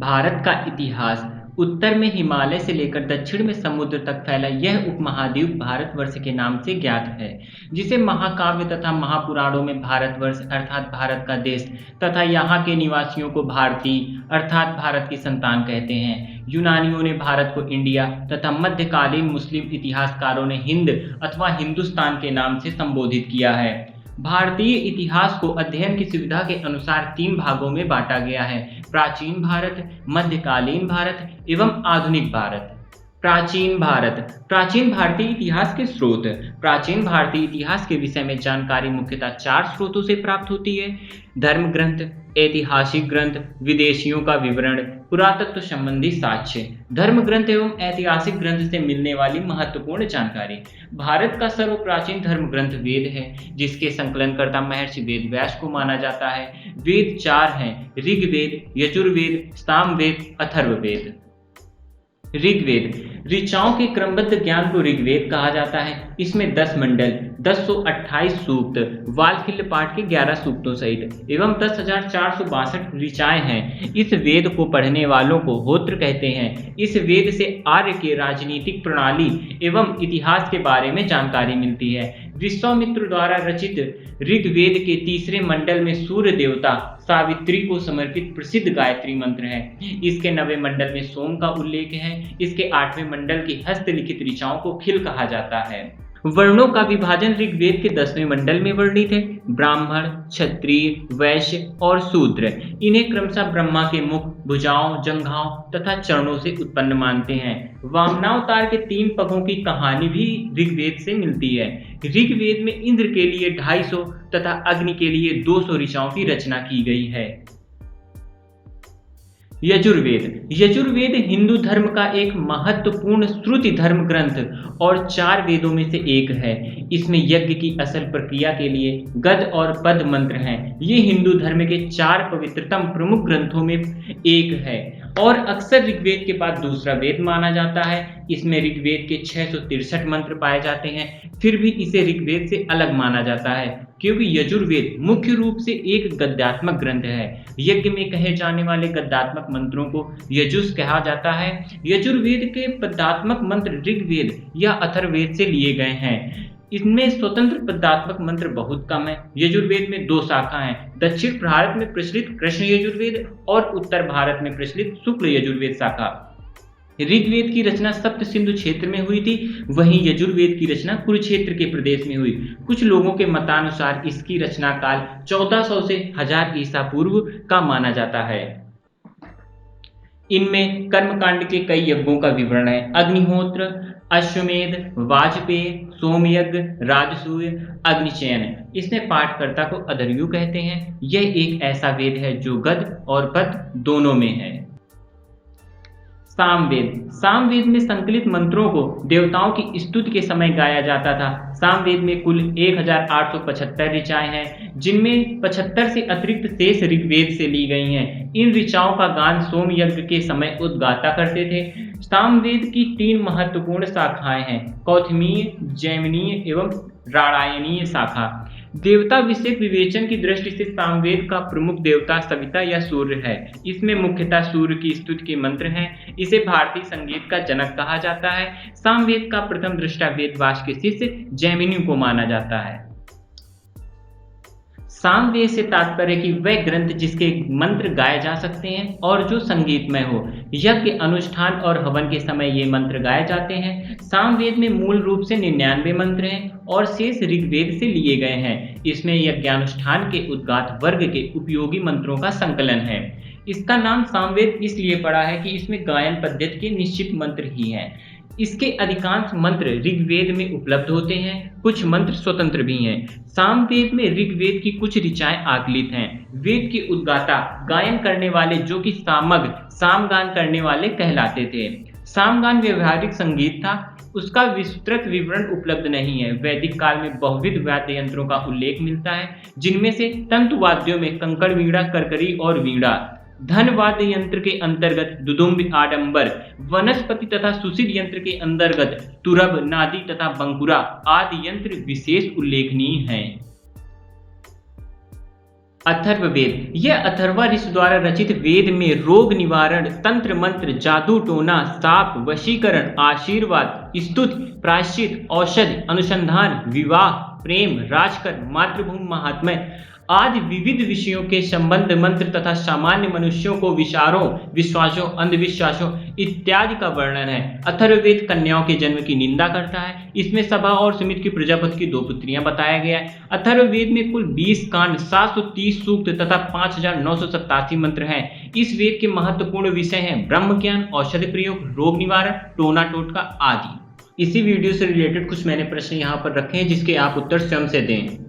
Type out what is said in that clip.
भारत का इतिहास। उत्तर में हिमालय से लेकर दक्षिण में समुद्र तक फैला यह उपमहाद्वीप भारतवर्ष के नाम से ज्ञात है, जिसे महाकाव्य तथा महापुराणों में भारतवर्ष अर्थात भारत का देश तथा यहाँ के निवासियों को भारतीय अर्थात भारत की संतान कहते हैं। यूनानियों ने भारत को इंडिया तथा मध्यकालीन मुस्लिम इतिहासकारों ने हिंद अथवा हिंदुस्तान के नाम से संबोधित किया है। भारतीय इतिहास को अध्ययन की सुविधा के अनुसार 3 भागों में बांटा गया है: प्राचीन भारत, मध्यकालीन भारत एवं आधुनिक भारत। प्राचीन भारत। प्राचीन भारतीय इतिहास के स्रोत। प्राचीन भारतीय इतिहास के विषय में जानकारी मुख्यतः 4 स्रोतों से प्राप्त होती है: धर्म ग्रंथ, ऐतिहासिक ग्रंथ, विदेशियों का विवरण, पुरातत्व संबंधी साक्ष्य। धर्म ग्रंथ एवं ऐतिहासिक ग्रंथ से मिलने वाली महत्वपूर्ण जानकारी। भारत का सर्वप्राचीन धर्म ग्रंथ वेद है, जिसके संकलनकर्ता महर्षि वेद व्यास को माना जाता है। वेद 4 हैं: ऋग्वेद, यजुर्वेद, सामवेद, अथर्ववेद। ऋग्वेद। ऋचाओं के क्रमबद्ध ज्ञान को ऋग्वेद कहा जाता है। इसमें 10 मंडल, 1028 सूक्त, वालखिल्य पाठ के 11 सूक्तों सहित एवं 10,462 ऋचाएं हैं। इस वेद को पढ़ने वालों को होत्र कहते हैं। इस वेद से आर्य के राजनीतिक प्रणाली एवं इतिहास के बारे में जानकारी मिलती है। विश्वामित्र द्वारा रचित ऋग्वेद के 3रे मंडल में सूर्य देवता सावित्री को समर्पित प्रसिद्ध गायत्री मंत्र है। इसके 9वें मंडल में सोम का उल्लेख है। इसके 8वें मंडल की हस्तलिखित ऋचाओं को खिल कहा जाता है। वर्णों का विभाजन ऋग्वेद के 10वें मंडल में वर्णित है: ब्राह्मण, क्षत्रिय, वैश्य और शूद्र। इन्हें क्रमशः ब्रह्मा के मुख, भुजाओं, जंघाओं तथा चरणों से उत्पन्न मानते हैं। वामनावतार के 3 पगों की कहानी भी ऋग्वेद से मिलती है। ऋग्वेद में इंद्र के लिए 250 तथा अग्नि के लिए 200 ऋचाओं की रचना की गई है। यजुर्वेद। यजुर्वेद हिंदू धर्म का एक महत्वपूर्ण श्रुति धर्म ग्रंथ और 4 वेदों में से एक है। इसमें यज्ञ की असल प्रक्रिया के लिए गद और पद मंत्र हैं। ये हिंदू धर्म के 4 पवित्रतम प्रमुख ग्रंथों में एक है और अक्सर ऋग्वेद के बाद दूसरा वेद माना जाता है। इसमें ऋग्वेद के 663 मंत्र पाए जाते हैं। फिर भी इसे ऋग्वेद से अलग माना जाता है क्योंकि यजुर्वेद मुख्य रूप से एक गद्यात्मक ग्रंथ है। यज्ञ में कहे जाने वाले गद्यात्मक मंत्रों को यजुष कहा जाता है। यजुर्वेद के पदात्मक मंत्र ऋग्वेद या अथर्ववेद से लिए गए हैं। इनमें स्वतंत्र पदात्मक मंत्र बहुत कम है। यजुर्वेद में 2 शाखा हैं: दक्षिण भारत में प्रचलित कृष्ण यजुर्वेद और उत्तर भारत में प्रचलित शुक्ल यजुर्वेद शाखा। ऋग्वेद की रचना सप्त सिंधु क्षेत्र में हुई थी, वहीं यजुर्वेद की रचना कुरुक्षेत्र के प्रदेश में हुई। कुछ लोगों के मतानुसार इसकी रचना काल 1400 से 1000 ईसा पूर्व का माना जाता है। इनमें कर्मकांड के कई यज्ञों का विवरण है: अग्निहोत्र, अश्वमेध, वाजपेय, सोमयज्ञ, राजसूय, अग्निचयन। इसमें पाठकर्ता को अदर्यु कहते हैं। यह एक ऐसा वेद है जो गद और पद दोनों में है। सामवेद। सामवेद में संकलित मंत्रों को देवताओं की स्तुति के समय गाया जाता था। सामवेद में कुल 1875 ऋचाएं हैं, जिनमें 75 से अतिरिक्त शेष ऋग्वेद से ली गई हैं। इन ऋचाओं का गान सोम यज्ञ के समय उद्गाता करते थे। सामवेद की 3 महत्वपूर्ण शाखाएं हैं: कौथमीय, जैमिनीय एवं राणायनीय शाखा। देवता विषयक विवेचन की दृष्टि से सामवेद का प्रमुख देवता सविता या सूर्य है। इसमें मुख्यतः सूर्य की स्तुति के मंत्र हैं। इसे भारतीय संगीत का जनक कहा जाता है। सामवेद का प्रथम दृष्टा वेदव्यास के शिष्य जैमिनी को माना जाता है। सामवेद से तात्पर्य कि वह ग्रंथ जिसके मंत्र गाए जा सकते हैं और जो संगीतमय हो। यज्ञ, अनुष्ठान और हवन के समय ये मंत्र गाए जाते हैं। सामवेद में मूल रूप से 99 मंत्र हैं और शेष ऋग्वेद से लिए गए हैं। इसमें यज्ञानुष्ठान के उद्गात वर्ग के उपयोगी मंत्रों का संकलन है। इसका नाम सामवेद इसलिए पड़ा है कि इसमें गायन पद्धति के निश्चित मंत्र ही हैं। इसके अधिकांश मंत्र ऋग्वेद में उपलब्ध होते हैं, कुछ मंत्र स्वतंत्र भी हैं। सामवेद में ऋग्वेद की कुछ ऋचाएं आकलित हैं। वेद के उद्गाता गायन करने वाले जो कि सामग, सामगान करने वाले कहलाते थे। सामगान व्यवहारिक संगीत था। उसका विस्तृत विवरण उपलब्ध नहीं है। वैदिक काल में बहुविध वाद्य यंत्रों का उल्लेख मिलता है, जिनमें से तंतु वाद्यों में कंकड़ वीणा, करकरी और वीणा, धन वाद्य यंत्र के अंतर्गत दुदुम्ब, आडंबर, वनस्पति तथा सुशील यंत्र के अंतर्गत तुरब, नादी तथा बंकुरा आदि यंत्र विशेष उल्लेखनीय हैं। अथर्ववेद यह अथर्वा ऋषि द्वारा रचित वेद में रोग निवारण, तंत्र मंत्र, जादू टोना, साप, वशीकरण, आशीर्वाद, स्तुति, प्रायश्चित, औषधि, अनुसंधान, विवाह, प्रेम, राजकर्म, मातृभूमि महात्म्य आदि विविध विषयों के संबंध मंत्र तथा सामान्य मनुष्यों को विचारों, विश्वासों, अंधविश्वासों इत्यादि का वर्णन है। अथर्ववेद कन्याओं के जन्म की निंदा करता है। इसमें सभा और सुमित प्रजापति की 2 पुत्रियां बताया गया है। अथर्ववेद में कुल 20 कांड, 730 सूक्त तथा 5987 मंत्र हैं। इस वेद के महत्वपूर्ण विषय हैं ब्रह्म ज्ञान, औषधि प्रयोग, रोग निवारण, टोना टोटका आदि। इसी वीडियो से रिलेटेड कुछ मैंने प्रश्न यहाँ पर रखे हैं जिसके आप उत्तर स्वयं से दें।